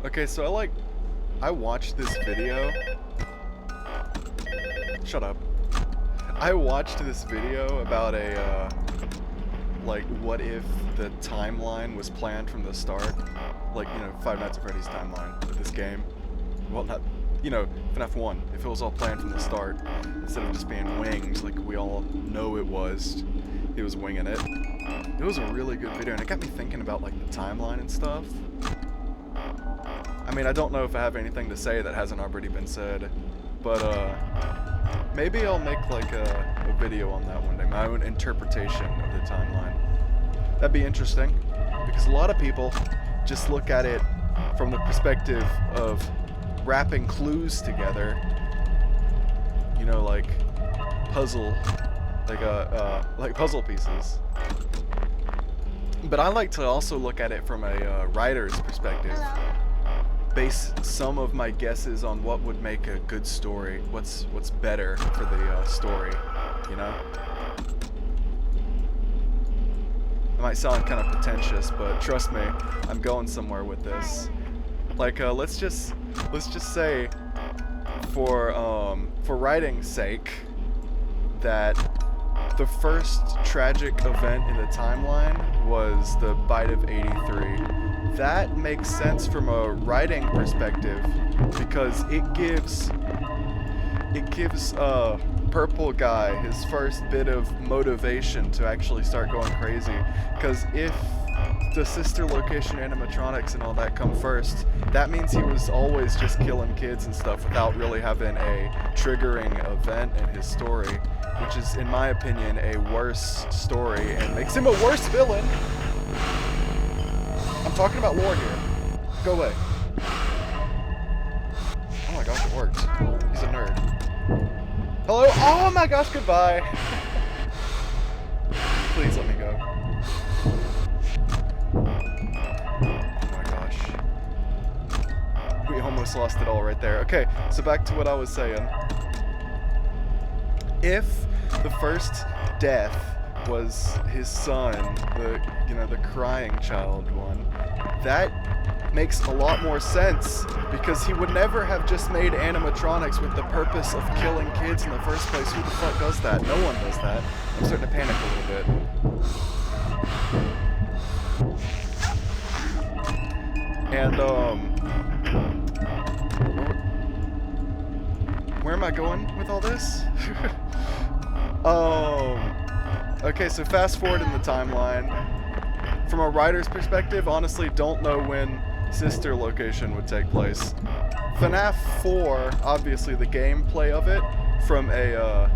Okay, so I watched this video. Shut up. I watched this video about like, what if the timeline was planned from the start? Like, Five Nights at Freddy's timeline with this game. Well, not, FNAF 1. If it was all planned from the start, instead of just being winged like we all know it was, he was winging it. It was a really good video, and it got me thinking about, like, the timeline and stuff. I mean, I don't know if I have anything to say that hasn't already been said, but, maybe I'll make, like, a video on that one day, my own interpretation of the timeline. That'd be interesting, because a lot of people just look at it from the perspective of wrapping clues together, like puzzle, like puzzle pieces. But I like to also look at it from a writer's perspective. Base some of my guesses on what would make a good story, what's better for the story, It might sound kind of pretentious, but trust me, I'm going somewhere with this. Like, let's just say, for writing's sake, that the first tragic event in the timeline was the bite of 83. That makes sense from a writing perspective, because it gives Purple Guy his first bit of motivation to actually start going crazy. Because if the sister location animatronics and all that come first, that means he was always just killing kids and stuff without really having a triggering event in his story, which is, in my opinion, a worse story and makes him a worse villain. I'm talking about lore here. Go away. Oh my gosh, it worked. He's a nerd. Hello? Oh my gosh, goodbye. Please let me go. Oh my gosh. We almost lost it all right there. Okay, so back to what I was saying. If the first death was his son, the crying child one, that makes a lot more sense, because he would never have just made animatronics with the purpose of killing kids in the first place. Who the fuck does that? No one does that. I'm starting to panic a little bit. And, where am I going with all this? Okay, so fast forward in the timeline. From a writer's perspective, honestly, don't know when sister location would take place. FNAF 4, obviously the gameplay of it, from a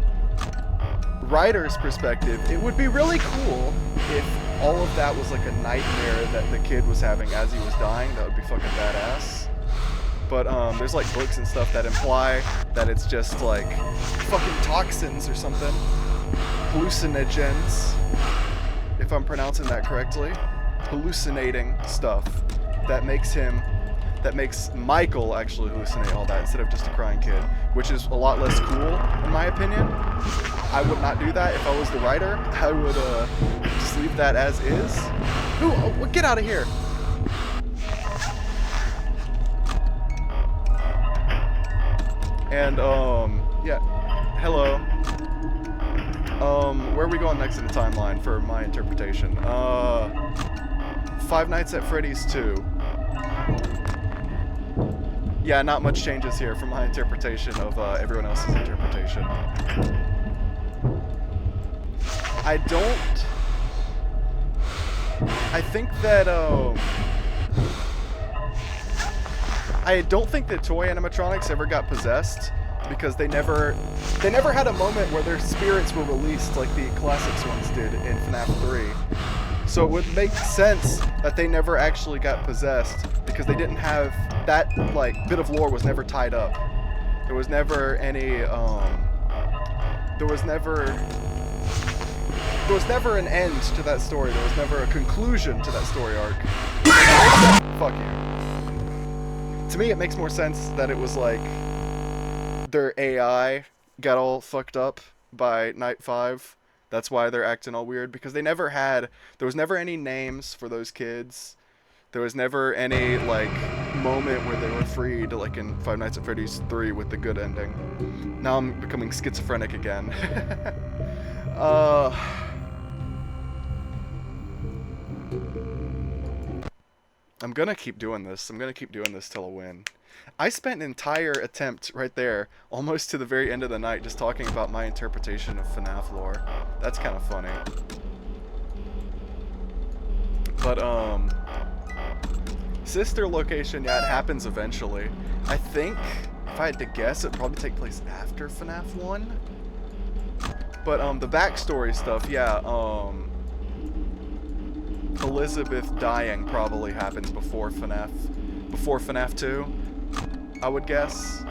writer's perspective, it would be really cool if all of that was like a nightmare that the kid was having as he was dying. That would be fucking badass. But there's like books and stuff that imply that it's just like fucking toxins or something. Hallucinogens, if I'm pronouncing that correctly. Hallucinating stuff that makes Michael actually hallucinate all that instead of just a crying kid, which is a lot less cool in my opinion. I would not do that if I was the writer. I would just leave that as is. Ooh, oh, get out of here. And yeah, hello. Where are we going next in the timeline for my interpretation? Five Nights at Freddy's 2. Yeah, not much changes here from my interpretation of everyone else's interpretation. I don't think that toy animatronics ever got possessed, because they never had a moment where their spirits were released like the classics ones did in FNAF 3. So it would make sense that they never actually got possessed, because they didn't have that, like, bit of lore was never tied up. There was never any there was never an end to that story. There was never a conclusion to that story arc. Fuck you. To me, it makes more sense that it was like their AI got all fucked up by Night 5. That's why they're acting all weird, because there was never any names for those kids. There was never any, like, moment where they were freed, like in Five Nights at Freddy's 3 with the good ending. Now I'm becoming schizophrenic again. I'm gonna keep doing this. I'm gonna keep doing this till I win. I spent an entire attempt right there, almost to the very end of the night, just talking about my interpretation of FNAF lore. That's kind of funny. But, sister location, yeah, it happens eventually. I think, if I had to guess, it'd probably take place after FNAF 1. But, the backstory stuff, yeah, Elizabeth dying probably happens before FNAF 2, I would guess.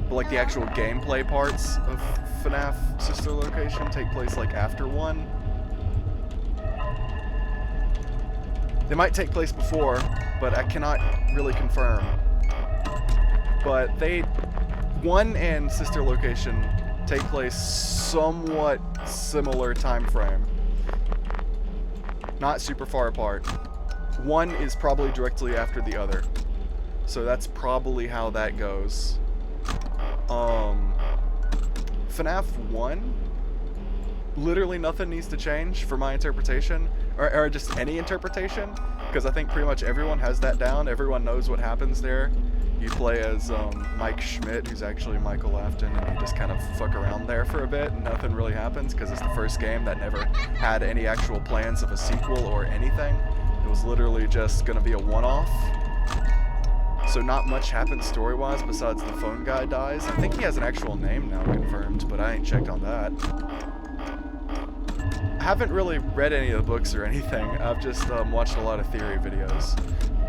But, like, the actual gameplay parts of FNAF sister location take place, like, after 1. They might take place before, but I cannot really confirm. But 1 and sister location take place somewhat similar time frame. Not super far apart. 1 is probably directly after the other. So that's probably how that goes. FNAF 1, literally nothing needs to change for my interpretation. Or just any interpretation, because I think pretty much everyone has that down. Everyone knows what happens there. You play as Mike Schmidt, who's actually Michael Afton, and you just kind of fuck around there for a bit, and nothing really happens, because it's the first game that never had any actual plans of a sequel or anything. It was literally just going to be a one-off. So not much happens story-wise besides the phone guy dies. I think he has an actual name now confirmed, but I ain't checked on that. I haven't really read any of the books or anything. I've just watched a lot of theory videos.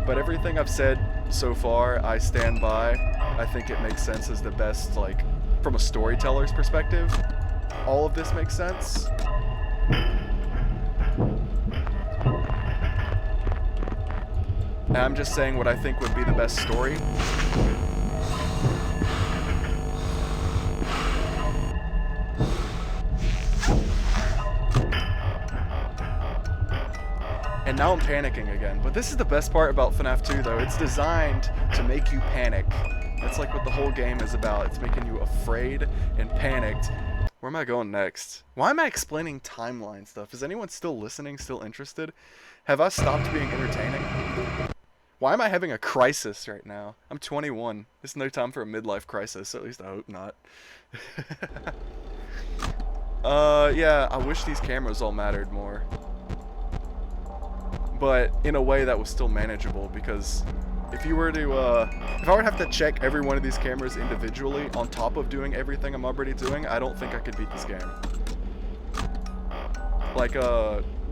But everything I've said so far, I stand by. I think it makes sense as the best, like, from a storyteller's perspective. All of this makes sense. And I'm just saying what I think would be the best story. And now I'm panicking again. But this is the best part about FNAF 2, though. It's designed to make you panic. That's like what the whole game is about. It's making you afraid and panicked. Where am I going next? Why am I explaining timeline stuff? Is anyone still listening, still interested? Have I stopped being entertaining? Why am I having a crisis right now? I'm 21. It's no time for a midlife crisis. At least I hope not. Yeah, I wish these cameras all mattered more. But in a way that was still manageable, because if you were to, if I were to have to check every one of these cameras individually on top of doing everything I'm already doing, I don't think I could beat this game. Like,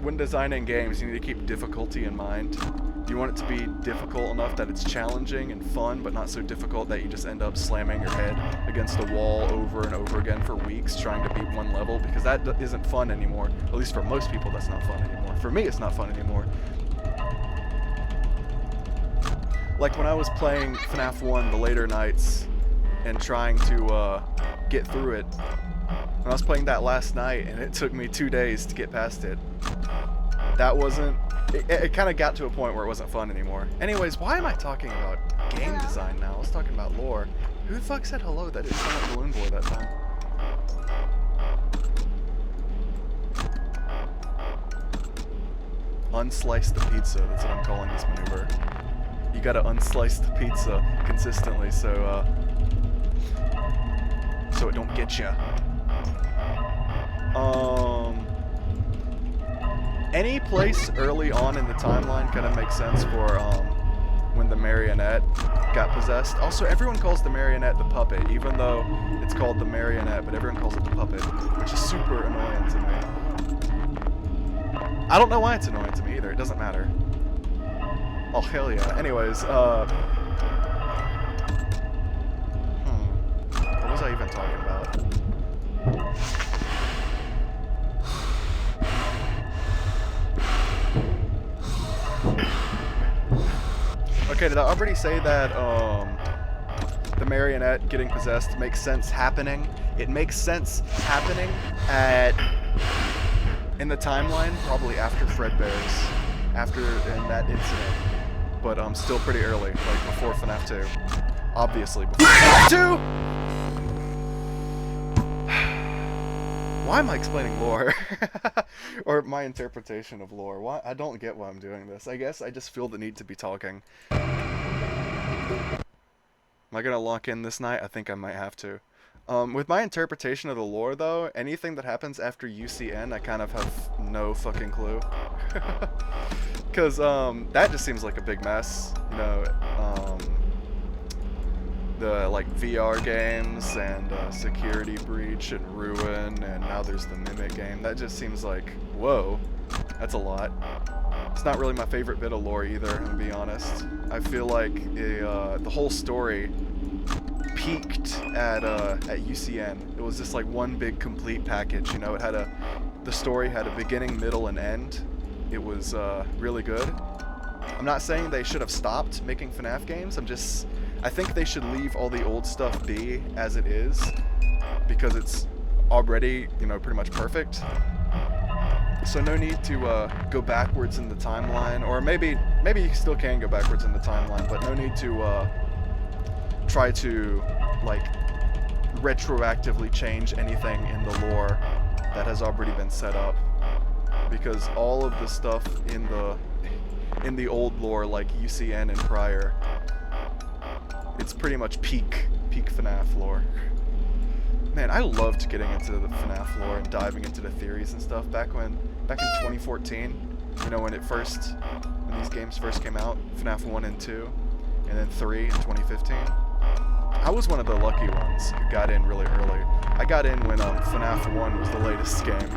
when designing games, you need to keep difficulty in mind. You want it to be difficult enough that it's challenging and fun, but not so difficult that you just end up slamming your head against the wall over and over again for weeks trying to beat one level, because that isn't fun anymore. At least for most people, that's not fun anymore. For me, it's not fun anymore. Like when I was playing FNAF 1 the later nights and trying to get through it, when I was playing that last night and it took me 2 days to get past it, that wasn't... It kind of got to a point where it wasn't fun anymore. Anyways, why am I talking about game design now? I was talking about lore. Who the fuck said hello? That didn't sound like Balloon Boy that time. Unslice the pizza. That's what I'm calling this maneuver. You gotta unslice the pizza consistently so it don't get ya. Any place early on in the timeline kind of makes sense for when the marionette got possessed. Also, everyone calls the marionette the puppet, even though it's called the marionette, but everyone calls it the puppet, which is super annoying to me. I don't know why it's annoying to me either. It doesn't matter. Oh, hell yeah. Anyways, what was I even talking about? Okay, did I already say that the marionette getting possessed makes sense happening? It makes sense happening in the timeline, probably after Fredbear's, in that incident. but still pretty early, like before FNAF 2. Obviously before FNAF 2! Why am I explaining lore? Or my interpretation of lore. Why? I don't get why I'm doing this. I guess I just feel the need to be talking. Am I gonna lock in this night? I think I might have to. With my interpretation of the lore, though, anything that happens after UCN, I kind of have no fucking clue. Because, that just seems like a big mess. You know, the, like, VR games and Security Breach and Ruin, and now there's the Mimic game. That just seems like, whoa, that's a lot. It's not really my favorite bit of lore either, to be honest. I feel like the whole story peaked at UCN. It was just like one big complete package, you know. It had the story had a beginning, middle, and end. It was really good. I'm not saying they should have stopped making FNAF games. I think they should leave all the old stuff be as it is, because it's already, you know, pretty much perfect. So no need to go backwards in the timeline, or maybe you still can go backwards in the timeline, but no need to try to, like, retroactively change anything in the lore that has already been set up, because all of the stuff in the old lore, like UCN and prior, it's pretty much peak FNAF lore. Man, I loved getting into the FNAF lore and diving into the theories and stuff back in 2014, you know, when these games first came out, FNAF 1 and 2, and then 3 in 2015. I was one of the lucky ones who got in really early. I got in when FNAF 1 was the latest game.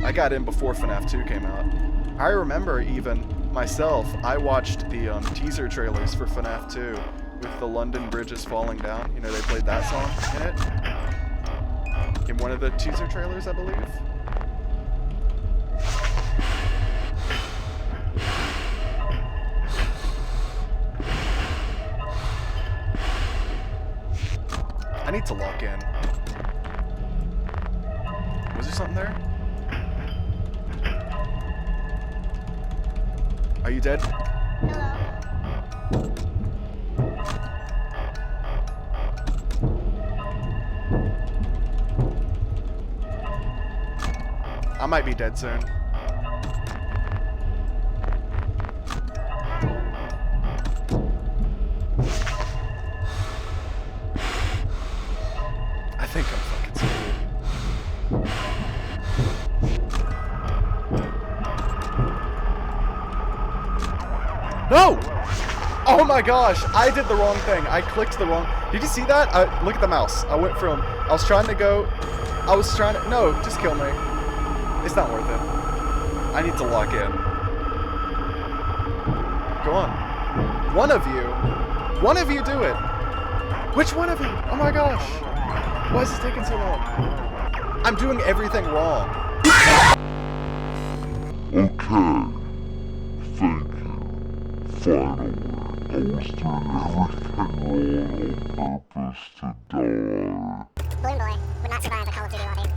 I got in before FNAF 2 came out. I remember even myself, I watched the teaser trailers for FNAF 2 with the London Bridges falling down. You know, they played that song in it. In one of the teaser trailers, I believe. I need to lock in. Was there something there? Are you dead? Hello. I might be dead soon. I think I'm fucking screwed. No! Oh my gosh, I did the wrong thing. I clicked the wrong... Did you see that? Look at the mouse. I was trying to... No, just kill me. It's not worth it. I need to lock in. Go on. One of you do it. Which one of you? Oh my gosh. Why is this taking so long? I'm doing everything wrong. Okay. Thank you. Finally. I was doing everything wrong on purpose to die. Balloon Boy would not survive a Call of Duty lobby.